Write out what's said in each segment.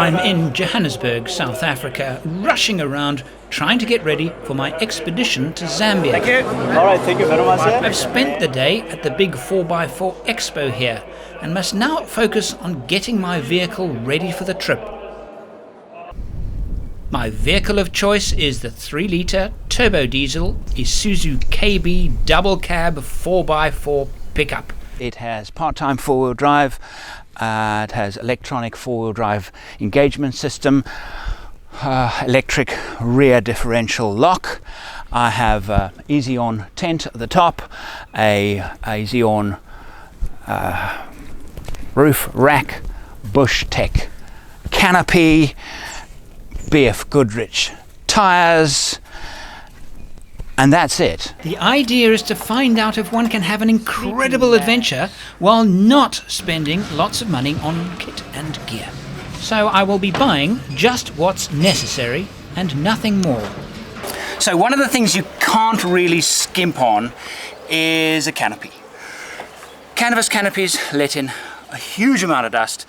I'm in Johannesburg, South Africa, rushing around trying to get ready for my expedition to Zambia. Thank you. All right, thank you very much, sir. I've spent the day at the big 4x4 expo here and must now focus on getting my vehicle ready for the trip. My vehicle of choice is the 3-litre turbo diesel Isuzu KB double cab 4x4 pickup. It has part-time four-wheel drive, it has electronic four-wheel drive engagement system, electric rear differential lock. I have Easyon tent at the top, a Ezi-Awn roof rack, Bush Tech canopy, BF Goodrich tyres, and that's it. The idea is to find out if one can have an incredible adventure while not spending lots of money on kit and gear. So I will be buying just what's necessary and nothing more. So one of the things you can't really skimp on is a canopy. Canvas canopies let in a huge amount of dust,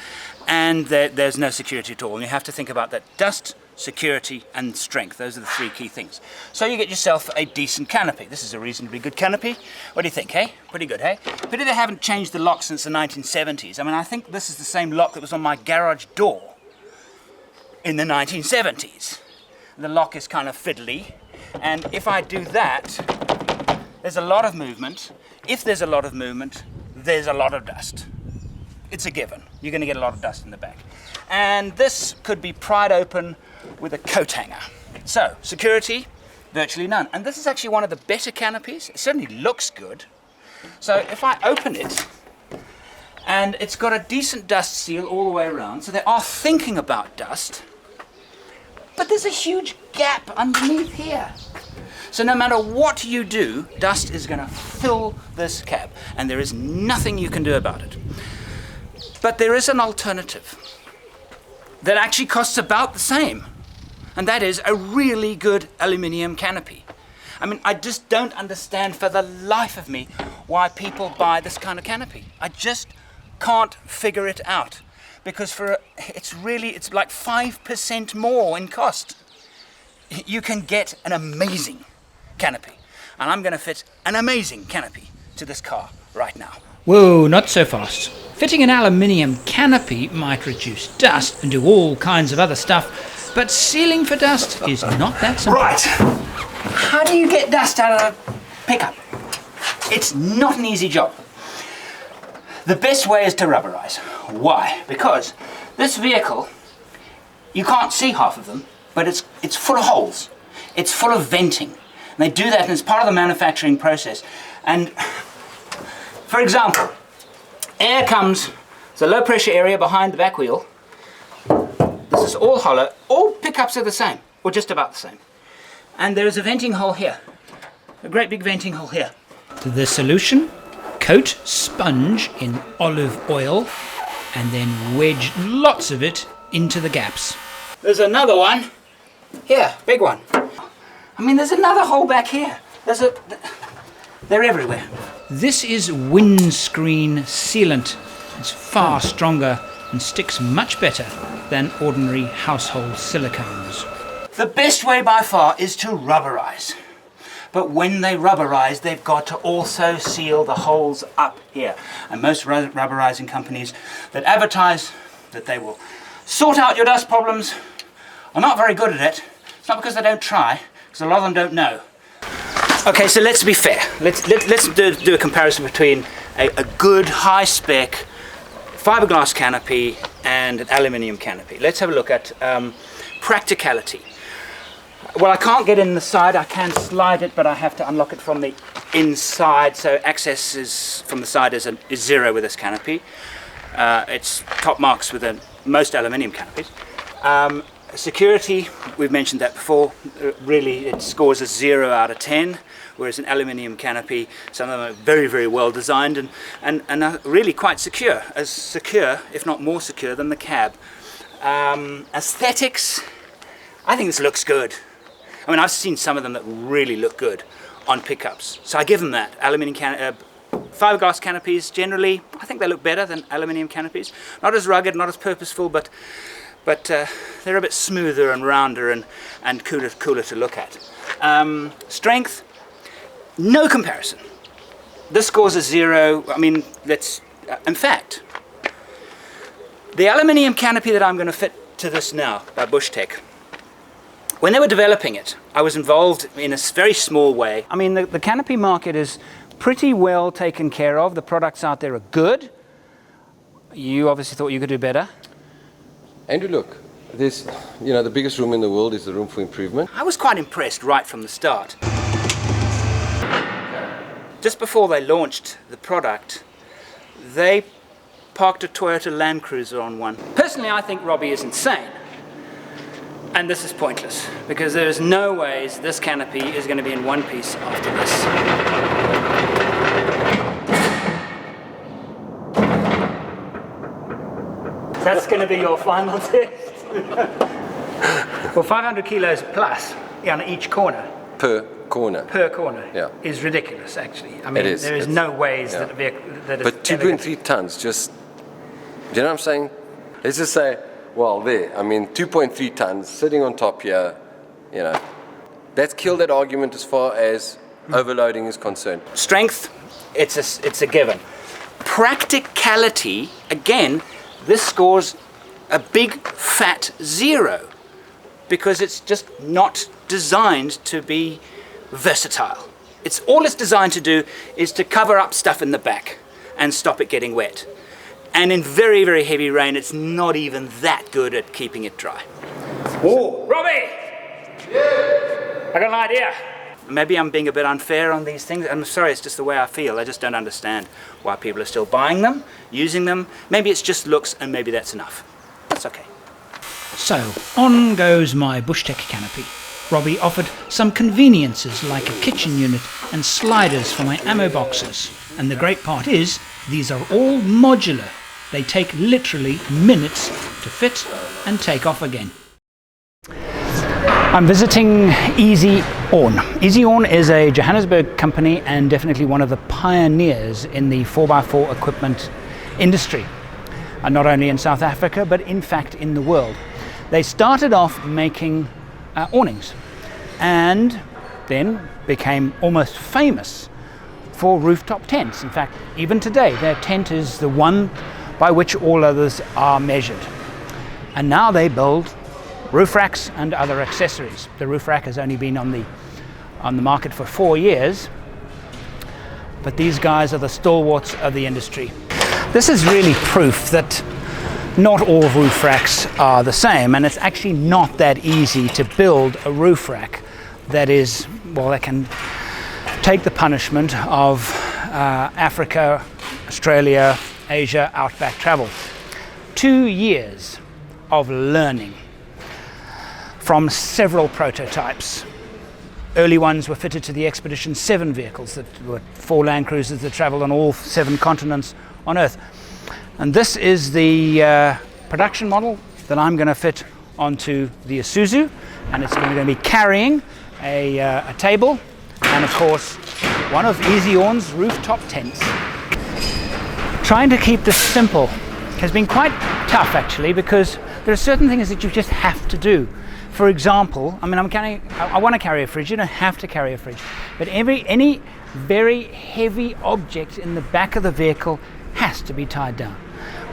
and there's no security at all. And you have to think about that: dust, security and strength. Those are the three key things. So you get yourself a decent canopy. This is a reasonably good canopy. What do you think, hey? Pretty good, hey? Pity they haven't changed the lock since the 1970s. I mean, I think this is the same lock that was on my garage door in the 1970s. The lock is kind of fiddly, and if I do that, there's a lot of movement. If there's a lot of movement, there's a lot of dust. It's a given. You're going to get a lot of dust in the back. And this could be pried open with a coat hanger. So, security, virtually none. And this is actually one of the better canopies. It certainly looks good. So if I open it, and it's got a decent dust seal all the way around, so they are thinking about dust, but there's a huge gap underneath here. So no matter what you do, dust is going to fill this cab, and there is nothing you can do about it. But there is an alternative that actually costs about the same, and that is a really good aluminium canopy. I mean, I just don't understand for the life of me why people buy this kind of canopy. I just can't figure it out, because it's like 5% more in cost. You can get an amazing canopy, and I'm going to fit an amazing canopy to this car right now. Whoa, not so fast. Fitting an aluminium canopy might reduce dust and do all kinds of other stuff, but sealing for dust is not that simple. Right. How do you get dust out of a pickup? It's not an easy job. The best way is to rubberize. Why? Because this vehicle, you can't see half of them, but it's full of holes. It's full of venting. And they do that, and it's part of the manufacturing process. And for example, air comes, it's a low pressure area behind the back wheel. This is all hollow. All pickups are the same, or just about the same. And there is a venting hole here, a great big venting hole here. The solution? Coat sponge in olive oil and then wedge lots of it into the gaps. There's another one here, big one. I mean, there's another hole back here. They're everywhere. This is windscreen sealant. It's far stronger and sticks much better than ordinary household silicones. The best way by far is to rubberize. But when they rubberize, they've got to also seal the holes up here. And most rubberizing companies that advertise that they will sort out your dust problems are not very good at it. It's not because they don't try, because a lot of them don't know. Okay, so let's be fair. Let's do a comparison between a good high-spec fiberglass canopy and an aluminium canopy. Let's have a look at practicality. Well, I can't get in the side. I can slide it, but I have to unlock it from the inside. So access is from the side is zero with this canopy. It's top marks with most aluminium canopies. Security, we've mentioned that before. Really, it scores a 0 out of 10, whereas an aluminium canopy, some of them are very, very well designed and are really quite secure, as secure, if not more secure, than the cab. Aesthetics, I think this looks good. I mean, I've seen some of them that really look good on pickups, so I give them that. Fiberglass canopies, generally, I think they look better than aluminium canopies. Not as rugged, not as purposeful, but they're a bit smoother and rounder and cooler to look at. Strength, no comparison. This scores a 0. I mean, in fact, the aluminium canopy that I'm going to fit to this now by BushTech, when they were developing it, I was involved in a very small way. I mean, the canopy market is pretty well taken care of. The products out there are good. You obviously thought you could do better. Andrew, look, there's, the biggest room in the world is the room for improvement. I was quite impressed right from the start. Just before they launched the product, they parked a Toyota Land Cruiser on one. Personally, I think Robbie is insane. And this is pointless, because there is no ways this canopy is going to be in one piece after this. That's going to be your final test. Well, 500 kilos plus on each corner. Per corner. Per corner. Yeah. Is ridiculous, actually. I mean, it is. There is no ways that a vehicle that is. But 2.3 tons, just, do you know what I'm saying? Let's just say, well, there. I mean, 2.3 tons sitting on top here. That's killed that argument as far as overloading is concerned. Strength, it's a given. Practicality, again. This scores a big fat 0 because it's just not designed to be versatile. All it's designed to do is to cover up stuff in the back and stop it getting wet. And in very, very heavy rain, it's not even that good at keeping it dry. Oh, Robbie! Yeah. I got an idea. Maybe I'm being a bit unfair on these things. I'm sorry, it's just the way I feel. I just don't understand why people are still buying them, using them. Maybe it's just looks, and maybe that's enough. That's okay. So, on goes my BushTech canopy. Robbie offered some conveniences like a kitchen unit and sliders for my ammo boxes. And the great part is, these are all modular. They take literally minutes to fit and take off again. I'm visiting Ezi-Awn. Ezi-Awn is a Johannesburg company and definitely one of the pioneers in the 4x4 equipment industry. Not only in South Africa, but in fact in the world. They started off making awnings and then became almost famous for rooftop tents. In fact, even today, their tent is the one by which all others are measured. And now they build roof racks and other accessories. The roof rack has only been on the market for 4 years, but these guys are the stalwarts of the industry. This is really proof that not all roof racks are the same, and it's actually not that easy to build a roof rack that can take the punishment of Africa, Australia, Asia, outback travel. 2 years of learning from several prototypes. Early ones were fitted to the Expedition 7 vehicles that were 4 Land Cruisers that traveled on all 7 continents on Earth. And this is the production model that I'm going to fit onto the Isuzu, and it's going to be carrying a table and of course one of Ezi-Awn's rooftop tents. Trying to keep this simple has been quite tough actually, because there are certain things that you just have to do. For example, I want to carry a fridge. You don't have to carry a fridge, but any very heavy object in the back of the vehicle has to be tied down.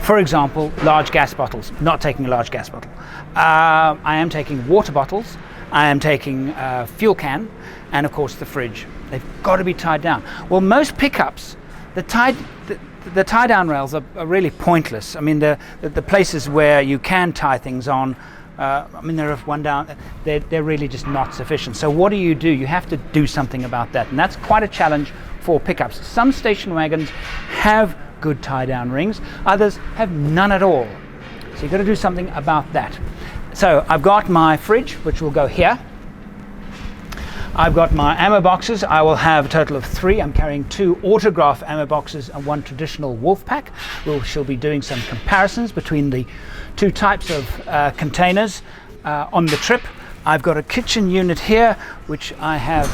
For example, large gas bottles. Not taking a large gas bottle. I am taking water bottles. I am taking a fuel can, and of course the fridge. They've got to be tied down. Well, most pickups, the tie-down rails are really pointless. I mean, the places where you can tie things on, there are one down, they're really just not sufficient. So what do? You have to do something about that, and that's quite a challenge for pickups. Some station wagons have good tie-down rings, others have none at all. So you've got to do something about that. So I've got my fridge, which will go here. I've got my ammo boxes. I will have a total of 3. I'm carrying 2 autograph ammo boxes and 1 traditional wolf pack. We shall be doing some comparisons between the 2 types of containers on the trip. I've got a kitchen unit here, which I have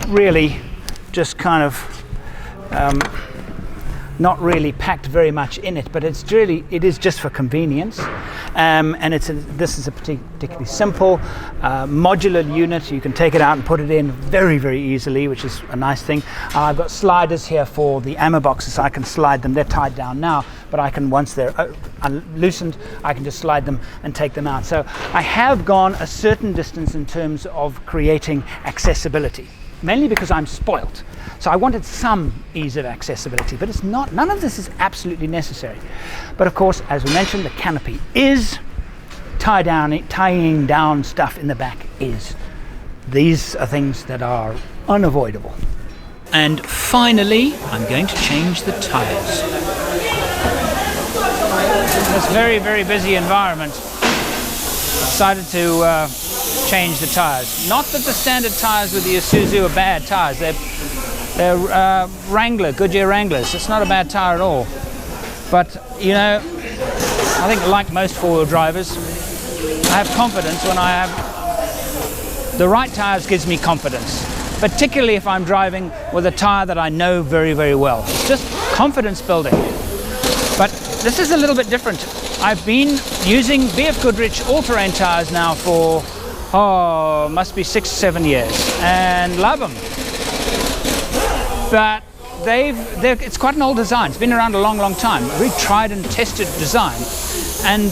really just kind of not really packed very much in it, but it is just for convenience. And this is a particularly simple modular unit. You can take it out and put it in very, very easily, which is a nice thing. I've got sliders here for the ammo boxes. I can slide them. They're tied down now, but I can, once they're loosened, I can just slide them and take them out. So I have gone a certain distance in terms of creating accessibility, mainly because I'm spoilt. So I wanted some ease of accessibility, but none of this is absolutely necessary. But of course, as we mentioned, the canopy is tying down stuff in the back is. These are things that are unavoidable. And finally, I'm going to change the tires. In this very, very busy environment, I decided to change the tires. Not that the standard tires with the Isuzu are bad tires. They're Wrangler, Goodyear Wranglers. It's not a bad tire at all. But, you know, I think like most four-wheel drivers, I have confidence when I have the right tires. Gives me confidence, particularly if I'm driving with a tire that I know very, very well. It's just confidence building. But this is a little bit different. I've been using BF Goodrich all-terrain tires now for, must be 6 or 7 years, and love them. But it's quite an old design. It's been around a long, long time. A very tried and tested design. And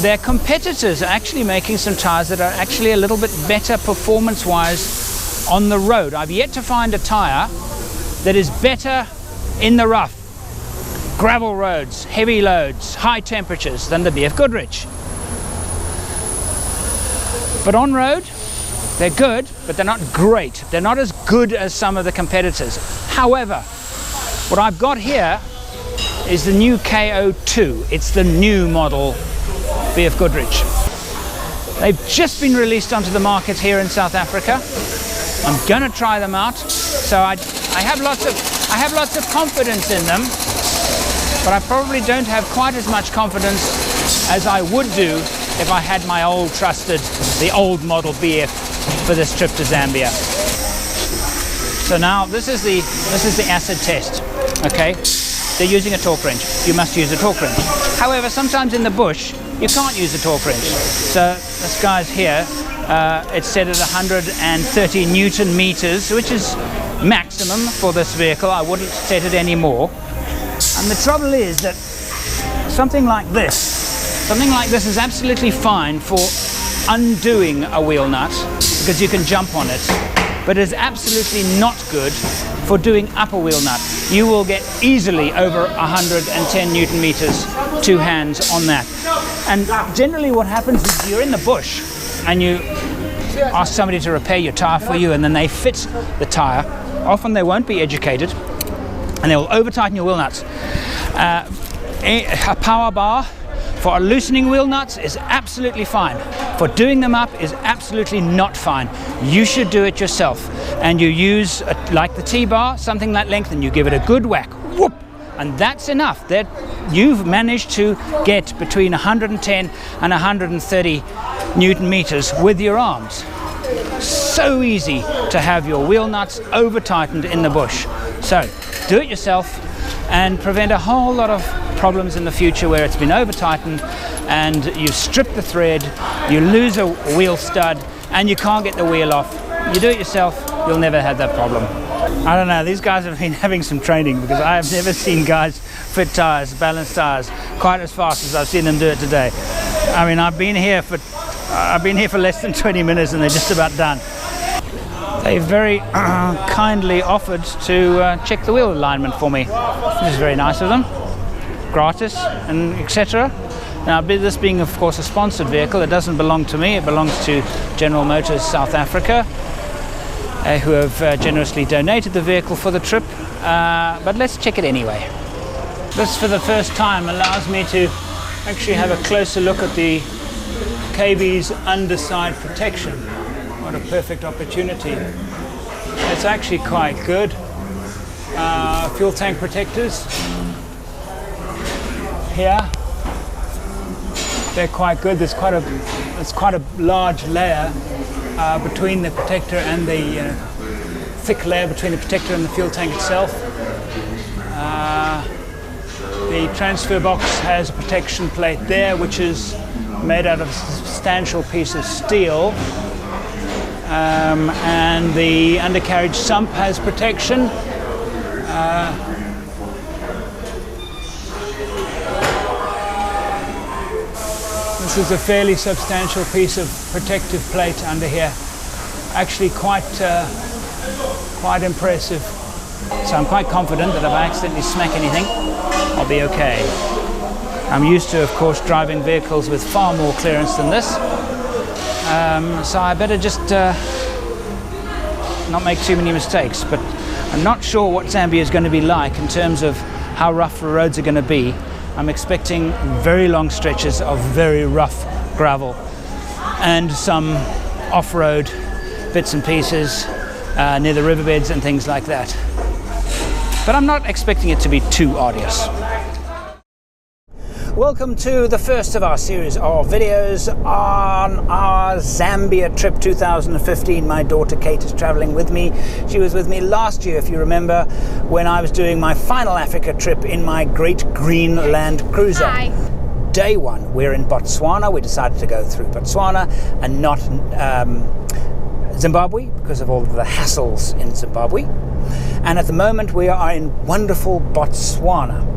their competitors are actually making some tires that are actually a little bit better performance-wise on the road. I've yet to find a tire that is better in the rough, gravel roads, heavy loads, high temperatures than the BF Goodrich. But on road, they're good, but they're not great. They're not as good as some of the competitors. However, what I've got here is the new KO2. It's the new model BF Goodrich. They've just been released onto the market here in South Africa. I'm gonna try them out. So I have lots of confidence in them, but I probably don't have quite as much confidence as I would do if I had my old trusted, the old model BF for this trip to Zambia. So now this is the acid test. Okay, they're using a torque wrench. You must use a torque wrench. However, sometimes in the bush you can't use a torque wrench. So this guy's here. It's set at 130 Newton meters, which is maximum for this vehicle. I wouldn't set it any more. And the trouble is that something like this is absolutely fine for undoing a wheel nut, because you can jump on it, but is absolutely not good for doing up a wheel nut. You will get easily over 110 Newton meters, 2 hands on that. And generally what happens is you're in the bush and you ask somebody to repair your tire for you, and then they fit the tire. Often they won't be educated and they will over tighten your wheel nuts. A power bar for loosening wheel nuts is absolutely fine. For doing them up is absolutely not fine. You should do it yourself. And you use, like the T-bar, something that length, and you give it a good whack. Whoop! And that's enough. That you've managed to get between 110 and 130 Newton meters with your arms. So easy to have your wheel nuts over tightened in the bush. So do it yourself and prevent a whole lot of problems in the future where it's been over tightened and you've stripped the thread, you lose a wheel stud and you can't get the wheel off. You do it yourself, you'll never have that problem. I don't know, these guys have been having some training, because I have never seen guys fit tires, balance tires quite as fast as I've seen them do it today. I mean, I've been here for less than 20 minutes and they're just about done. They very kindly offered to check the wheel alignment for me, which is very nice of them. Gratis and etc. Now, this being of course a sponsored vehicle, it doesn't belong to me, it belongs to General Motors South Africa, who have generously donated the vehicle for the trip, but let's check it anyway. This for the first time allows me to actually have a closer look at the KB's underside protection. What a perfect opportunity. It's actually quite good. Fuel tank protectors here. They're quite good. There's quite a large layer between the protector and the thick layer between the protector and the fuel tank itself. The transfer box has a protection plate there, which is made out of a substantial piece of steel. And the undercarriage sump has protection. This is a fairly substantial piece of protective plate under here. Actually quite impressive. So I'm quite confident that if I accidentally smack anything, I'll be okay. I'm used to, of course, driving vehicles with far more clearance than this. So I better just not make too many mistakes. But I'm not sure what Zambia is going to be like in terms of how rough the roads are going to be. I'm expecting very long stretches of very rough gravel and some off-road bits and pieces near the riverbeds and things like that. But I'm not expecting it to be too arduous. Welcome to the first of our series of videos on our Zambia trip 2015. My daughter Kate is traveling with me. She was with me last year, if you remember, when I was doing my final Africa trip in my great green Land Cruiser. Hi. Day one, we're in Botswana. We decided to go through Botswana and not Zimbabwe because of all of the hassles in Zimbabwe. And at the moment we are in wonderful Botswana,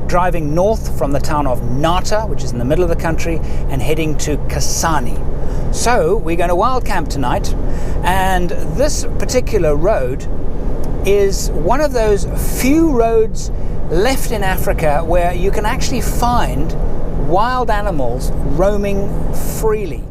driving north from the town of Nata, which is in the middle of the country, and heading to Kasane. So we're going to wild camp tonight, and this particular road is one of those few roads left in Africa where you can actually find wild animals roaming freely.